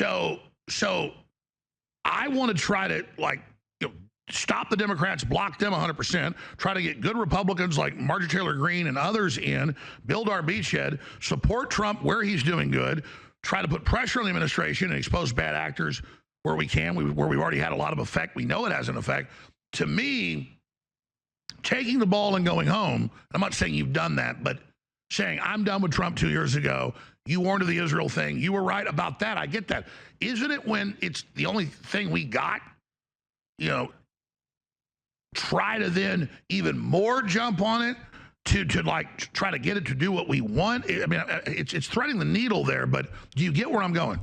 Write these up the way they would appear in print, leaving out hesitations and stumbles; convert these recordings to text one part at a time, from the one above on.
So I want to try to stop the Democrats, block them 100%, try to get good Republicans like Marjorie Taylor Greene and others in, build our beachhead, support Trump where he's doing good, try to put pressure on the administration and expose bad actors where we can, where we've already had a lot of effect. We know it has an effect. To me, taking the ball and going home, I'm not saying you've done that, but saying, I'm done with Trump 2 years ago. You warned of the Israel thing. You were right about that. I get that. Isn't it when it's the only thing we got, try to then even more jump on it to try to get it to do what we want? I mean, it's threading the needle there, but do you get where I'm going?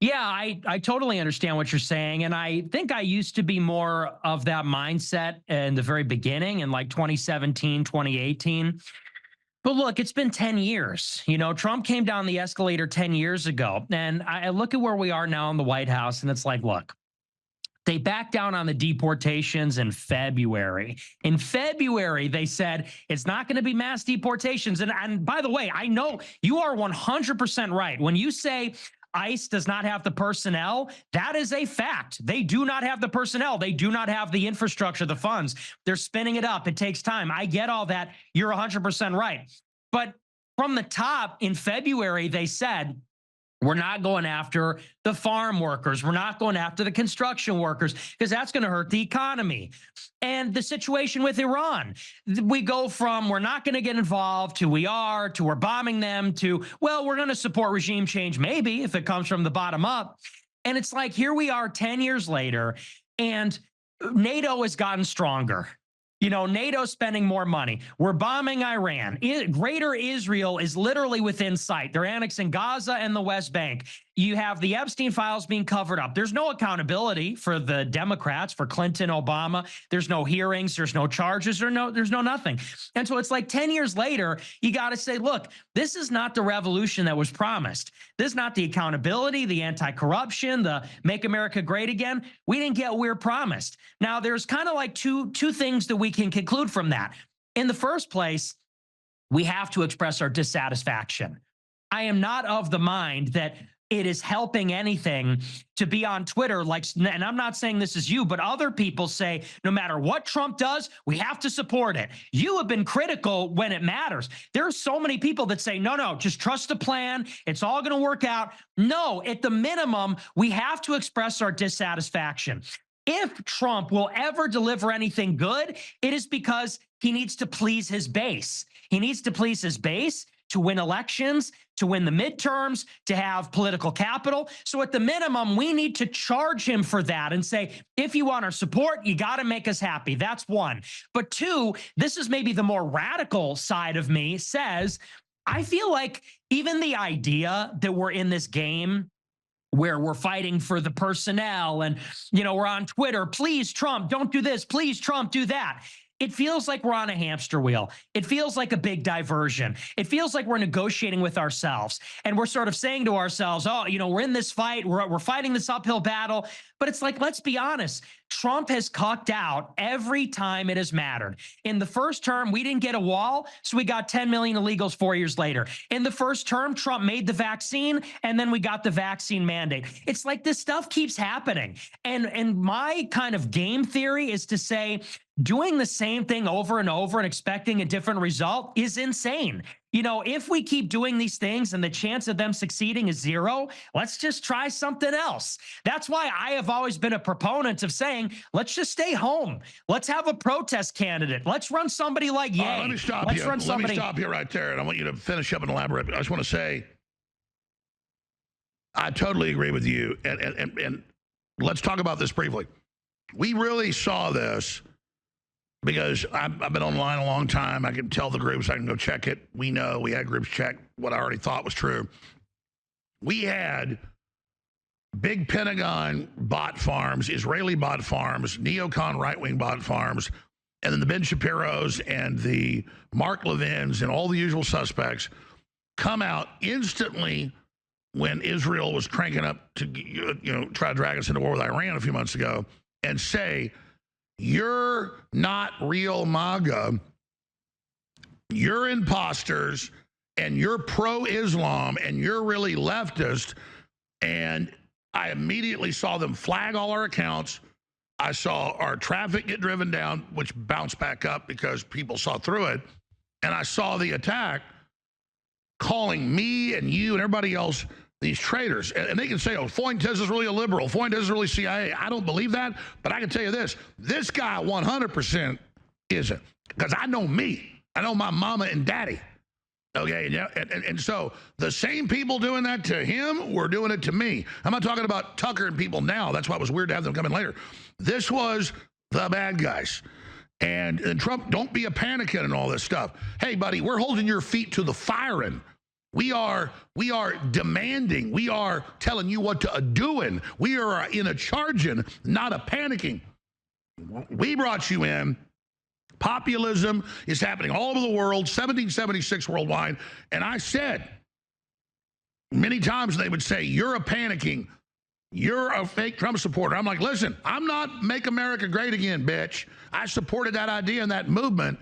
Yeah, I totally understand what you're saying. And I think I used to be more of that mindset in the very beginning in like 2017, 2018. But look, it's been 10 years. Trump came down the escalator 10 years ago. And I look at where we are now in the White House, and it's like, look, they backed down on the deportations in February. In February, they said it's not going to be mass deportations. And by the way, I know you are 100% right. When you say ICE does not have the personnel, that is a fact. They do not have the personnel. They do not have the infrastructure, the funds. They're spinning it up. It takes time. I get all that. You're 100% right. But from the top in February, they said, we're not going after the farm workers. We're not going after the construction workers because that's going to hurt the economy. And the situation with Iran, we go from we're not going to get involved to we are to we're bombing them to, well, we're going to support regime change maybe if it comes from the bottom up. And it's like here we are 10 years later and NATO has gotten stronger. NATO's spending more money. We're bombing Iran. Greater Israel is literally within sight. They're annexing Gaza and the West Bank. You have the Epstein files being covered up. There's no accountability for the Democrats, for Clinton, Obama. There's no hearings. There's no charges. There's no nothing. And so it's like 10 years later, you got to say, look, this is not the revolution that was promised. This is not the accountability, the anti-corruption, the make America great again. We didn't get what we were promised. Now, there's kind of like two things that we can conclude from that. In the first place, we have to express our dissatisfaction. I am not of the mind that it is helping anything to be on Twitter and I'm not saying this is you, but other people say, no matter what Trump does, we have to support it. You have been critical when it matters. There are so many people that say, no, just trust the plan. It's all going to work out. No, at the minimum, we have to express our dissatisfaction. If Trump will ever deliver anything good, it is because he needs to please his base. He needs to please his base to win elections, to win the midterms, to have political capital. So at the minimum, we need to charge him for that and say, if you want our support, you got to make us happy. That's one. But two, this is maybe the more radical side of me, says, I feel like even the idea that we're in this game where we're fighting for the personnel and, we're on Twitter, please, Trump, don't do this. Please, Trump, do that. It feels like we're on a hamster wheel. It feels like a big diversion. It feels like we're negotiating with ourselves. And we're sort of saying to ourselves, oh, we're in this fight. We're fighting this uphill battle. But it's like, let's be honest. Trump has cucked out every time it has mattered. In the first term, we didn't get a wall, so we got 10 million illegals 4 years later. In the first term, Trump made the vaccine, and then we got the vaccine mandate. It's like this stuff keeps happening. And my kind of game theory is to say, doing the same thing over and over and expecting a different result is insane. If we keep doing these things and the chance of them succeeding is zero, let's just try something else. That's why I have always been a proponent of saying, let's just stay home. Let's have a protest candidate. Let's run somebody like Ye. Let me stop you. Let me stop you right there, and I want you to finish up and elaborate. I just want to say, I totally agree with you, and let's talk about this briefly. We really saw this because I've been online a long time. I can tell the groups. I can go check it. We know we had groups check what I already thought was true. We had big Pentagon bot farms, Israeli bot farms, neocon right-wing bot farms, and then the Ben Shapiro's and the Mark Levins and all the usual suspects come out instantly when Israel was cranking up to try to drag us into war with Iran a few months ago and say, you're not real MAGA. You're imposters, and you're pro-Islam, and you're really leftist. And I immediately saw them flag all our accounts. I saw our traffic get driven down, which bounced back up because people saw through it. And I saw the attack calling me and you and everybody else these traitors. And they can say, oh, Fuentes is really a liberal. Fuentes is really CIA. I don't believe that. But I can tell you this guy 100% isn't. Because I know me. I know my mama and daddy. Okay, yeah, and so the same people doing that to him were doing it to me. I'm not talking about Tucker and people now. That's why it was weird to have them come in later. This was the bad guys. And Trump, don't be a panicking and all this stuff. Hey, buddy, we're holding your feet to the firing. We are demanding. We are telling you what to doing. We are in a charging, not a panicking. We brought you in. Populism is happening all over the world, 1776 worldwide. And I said many times they would say, you're a panicking. You're a fake Trump supporter. I'm like, listen, I'm not make America great again, bitch. I supported that idea and that movement.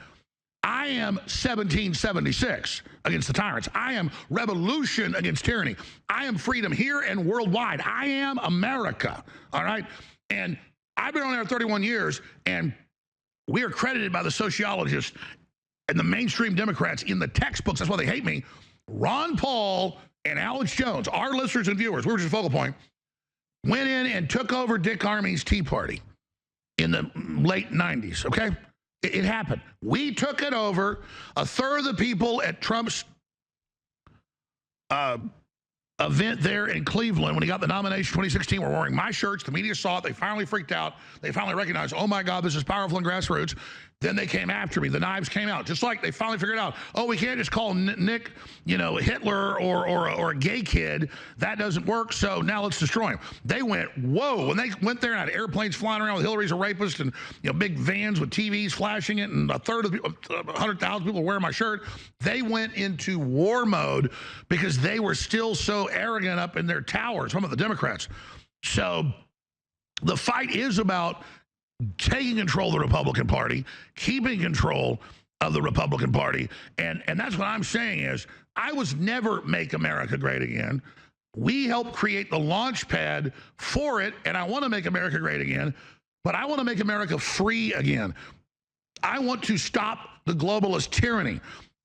I am 1776 against the tyrants. I am revolution against tyranny. I am freedom here and worldwide. I am America, all right? And I've been on there 31 years, and we are credited by the sociologists and the mainstream Democrats in the textbooks. That's why they hate me. Ron Paul and Alex Jones, our listeners and viewers, we were just focal point, went in and took over Dick Armey's Tea Party in the late 90s, okay? It happened. We took it over. A third of the people at Trump's event there in Cleveland when he got the nomination 2016 were wearing my shirts. The media saw it. They finally freaked out. They finally recognized, oh my God, this is powerful and grassroots. Then they came after me. The knives came out. Just like they finally figured out, oh, we can't just call Nick, Hitler or a gay kid. That doesn't work. So now let's destroy him. They went, whoa. When they went there and had airplanes flying around with Hillary's a rapist and big vans with TVs flashing it, and a third of the people, 100,000 people wearing my shirt, they went into war mode because they were still so arrogant up in their towers, some of the Democrats. So the fight is about taking control of the Republican Party, keeping control of the Republican Party. And that's what I'm saying is, I was never make America great again. We helped create the launch pad for it, and I want to make America great again, but I want to make America free again. I want to stop the globalist tyranny.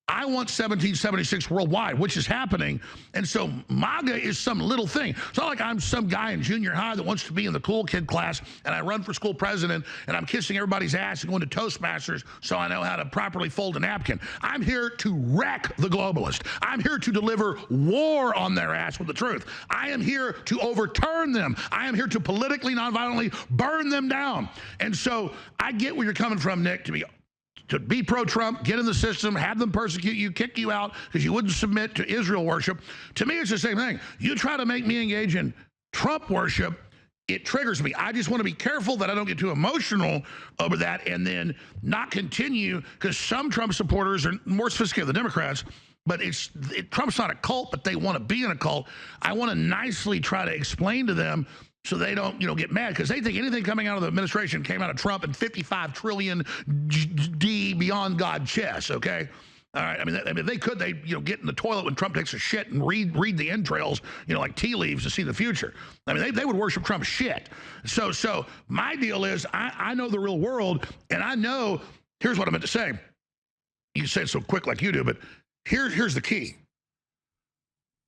I want 1776 worldwide, which is happening. And so MAGA is some little thing. It's not like I'm some guy in junior high that wants to be in the cool kid class and I run for school president and I'm kissing everybody's ass and going to Toastmasters so I know how to properly fold a napkin. I'm here to wreck the globalist. I'm here to deliver war on their ass with the truth. I am here to overturn them. I am here to politically, nonviolently burn them down. And so I get where you're coming from, Nick, to be pro-Trump, get in the system, have them persecute you, kick you out because you wouldn't submit to Israel worship. To me, it's the same thing. You try to make me engage in Trump worship, it triggers me. I just want to be careful that I don't get too emotional over that and then not continue, because some Trump supporters are more sophisticated than Democrats, but Trump's not a cult, but they want to be in a cult. I want to nicely try to explain to them so they don't, get mad, because they think anything coming out of the administration came out of Trump and 55 trillion D beyond God chess, okay? All right, I mean, they could, get in the toilet when Trump takes a shit and read the entrails, like tea leaves to see the future. I mean, they would worship Trump's shit. So my deal is, I know the real world, and I know, here's what I meant to say. You say it so quick like you do, but here's the key.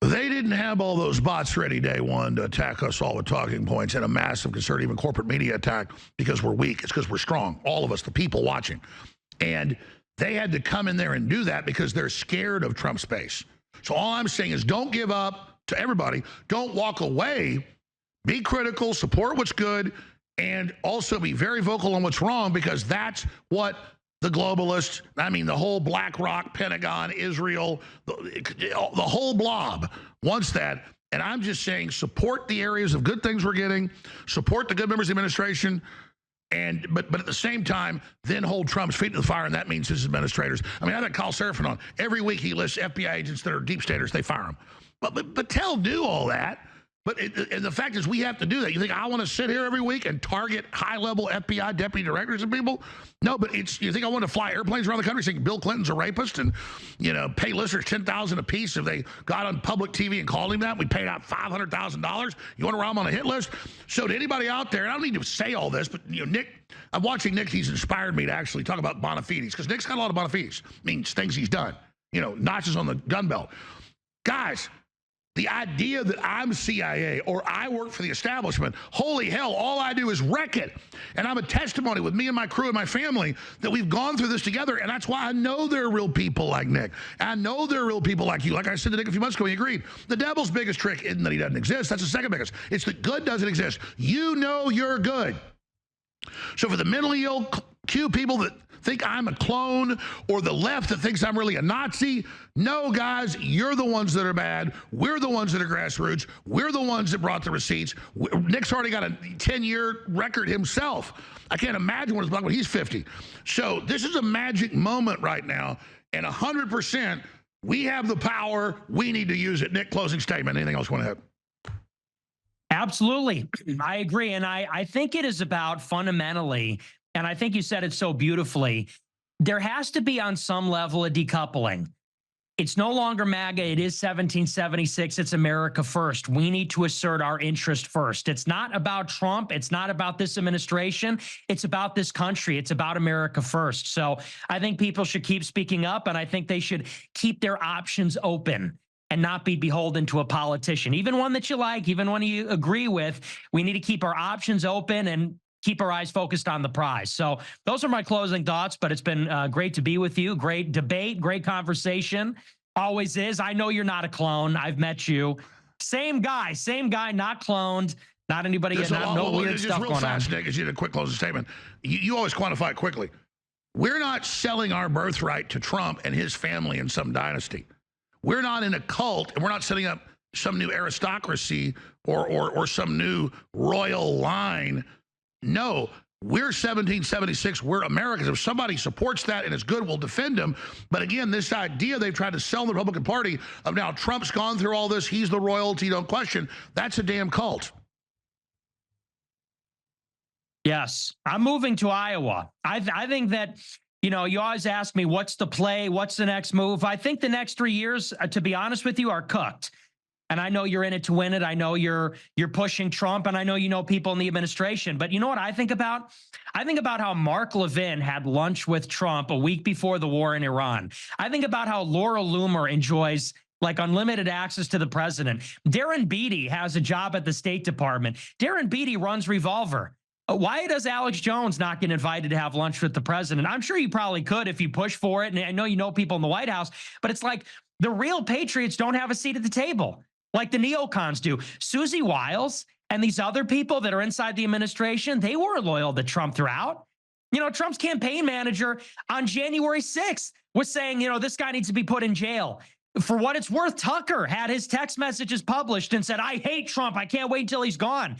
They didn't have all those bots ready day one to attack us all with talking points and a massive conservative and corporate media attack because we're weak. It's because we're strong, all of us, the people watching. And they had to come in there and do that because they're scared of Trump's base. So all I'm saying is, don't give up to everybody. Don't walk away. Be critical, support what's good, and also be very vocal on what's wrong, because that's what the globalists, I mean, the whole BlackRock, Pentagon, Israel, the whole blob wants that. And I'm just saying, support the areas of good things we're getting, support the good members of the administration, but at the same time, then hold Trump's feet to the fire, and that means his administrators. I mean, I've got Kyle Seraphin on. Every week he lists FBI agents that are deep staters, they fire them. But Patel knew all that. But and the fact is, we have to do that. You think I want to sit here every week and target high-level FBI deputy directors and people? No, but you think I want to fly airplanes around the country saying Bill Clinton's a rapist and, pay listeners $10,000 a piece if they got on public TV and called him that? We paid out $500,000. You want to round him on a hit list? So to anybody out there, and I don't need to say all this, but Nick, I'm watching Nick. He's inspired me to actually talk about bona fides because Nick's got a lot of bona fides. Means things he's done. Notches on the gun belt. Guys. The idea that I'm CIA or I work for the establishment, holy hell, all I do is wreck it. And I'm a testimony with me and my crew and my family that we've gone through this together. And that's why I know there are real people like Nick. I know there are real people like you. Like I said to Nick a few months ago, he agreed. The devil's biggest trick isn't that he doesn't exist. That's the second biggest. It's that good doesn't exist. You know you're good. So for the mentally ill Q people that think I'm a clone or the left that thinks I'm really a Nazi. No, guys, you're the ones that are bad. We're the ones that are grassroots. We're the ones that brought the receipts. Nick's already got a 10-year record himself. I can't imagine what it's like when he's 50. So this is a magic moment right now, and 100%, we have the power. We need to use it. Nick, closing statement. Anything else you want to add? Absolutely. I agree. And I think it is about fundamentally, and I think you said it so beautifully, there has to be on some level a decoupling. It's no longer MAGA. It is 1776. It's America first. We need to assert our interest first. It's not about Trump. It's not about this administration. It's about this country. It's about America first. So I think people should keep speaking up, and I think they should keep their options open and not be beholden to a politician, even one that you like, even one you agree with. We need to keep our options open and keep our eyes focused on the prize. So those are my closing thoughts, but it's been great to be with you. Great debate, great conversation. Always is. I know you're not a clone. I've met you. Same guy, not cloned, not anybody, no weird stuff going fast, on. Nick, as you did a quick closing statement. You always quantify it quickly. We're not selling our birthright to Trump and his family in some dynasty. We're not in a cult, and we're not setting up some new aristocracy or some new royal line. No, we're 1776. We're Americans. If somebody supports that and it's good, we'll defend them. But again, this idea they've tried to sell the Republican Party of now Trump's gone through all this, he's the royalty, don't question, that's a damn cult. Yes, I'm moving to Iowa. I think that, you always ask me, what's the play? What's the next move? I think the next 3 years, to be honest with you, are cooked. And I know you're in it to win it. I know you're pushing Trump, and I know people in the administration. But you know what I think about? I think about how Mark Levin had lunch with Trump a week before the war in Iran. I think about how Laura Loomer enjoys like unlimited access to the president. Darren Beattie has a job at the State Department. Darren Beattie runs Revolver. Why does Alex Jones not get invited to have lunch with the president? I'm sure you probably could if you push for it. And I know people in the White House, but it's like the real patriots don't have a seat at the table like the neocons do. Susie Wiles and these other people that are inside the administration, they were loyal to Trump throughout. Trump's campaign manager on January 6th was saying, this guy needs to be put in jail. For what it's worth, Tucker had his text messages published and said, I hate Trump. I can't wait until he's gone.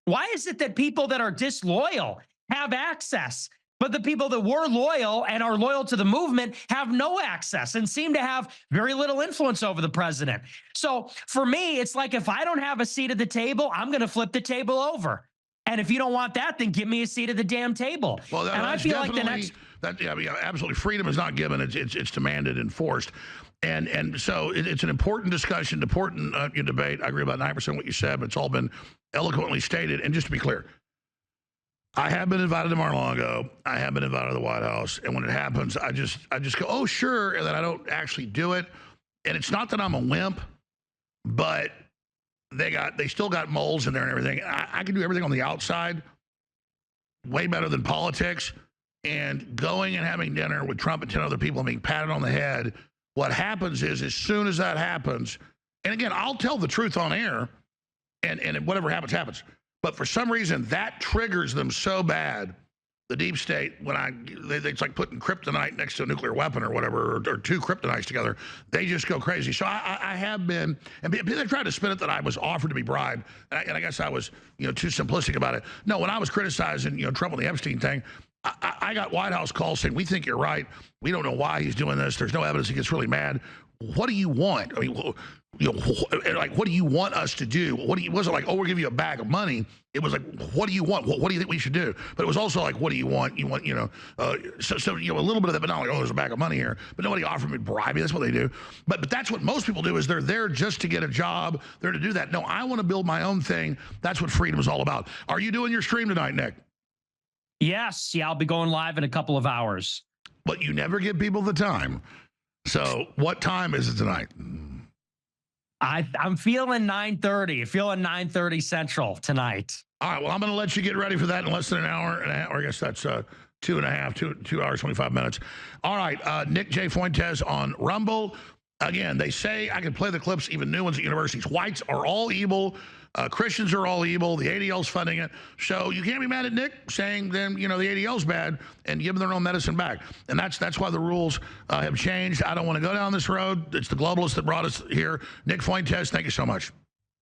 Why is it that people that are disloyal have access, but the people that were loyal and are loyal to the movement have no access and seem to have very little influence over the president? So for me, it's like, if I don't have a seat at the table, I'm going to flip the table over. And if you don't want that, then give me a seat at the damn table. Well, and I feel like the next... absolutely. Freedom is not given. It's demanded and forced. And so it's an important discussion, important debate. I agree about 9% what you said, but it's all been eloquently stated. And just to be clear, I have been invited to Mar-a-Lago. I have been invited to the White House. And when it happens, I just go, oh, sure. And then I don't actually do it. And it's not that I'm a wimp, but they still got moles in there and everything. I can do everything on the outside way better than politics. And going and having dinner with Trump and 10 other people and being patted on the head, what happens is, as soon as that happens, and again, I'll tell the truth on air, and whatever happens, happens. But for some reason, that triggers them so bad, the deep state, it's like putting kryptonite next to a nuclear weapon or whatever, or two kryptonites together. They just go crazy. So I have been, and they tried to spin it that I was offered to be bribed, and I guess I was too simplistic about it. No, when I was criticizing Trump on the Epstein thing, I got White House calls saying, we think you're right. We don't know why he's doing this. There's no evidence. He gets really mad. what do you want? I mean, like, what do you want us to do? It wasn't like, oh, we'll give you a bag of money. It was like, what do you want? What do you think we should do? But it was also like, what do you want? You want, so a little bit of that, but not like, oh, there's a bag of money here. But nobody offered me bribe me. That's what they do. But that's what most people do, is they're there just to get a job. They're to do that. No, I want to build my own thing. That's what freedom is all about. Are you doing your stream tonight, Nick? Yes. Yeah, I'll be going live in a couple of hours. But you never give people the time. So what time is it tonight? I'm feeling 9:30. Feeling 9:30 Central tonight. All right. Well, I'm going to let you get ready for that in less than an hour, or I guess that's 2 hours, 25 minutes. All right. Nick J. Fuentes on Rumble. Again, they say, I can play the clips, even new ones at universities. Whites are all evil. Christians are all evil. The ADL's funding it. So you can't be mad at Nick saying then, the ADL's bad and give them their own medicine back. And that's why the rules have changed. I don't want to go down this road. It's the globalists that brought us here. Nick Fuentes, thank you so much.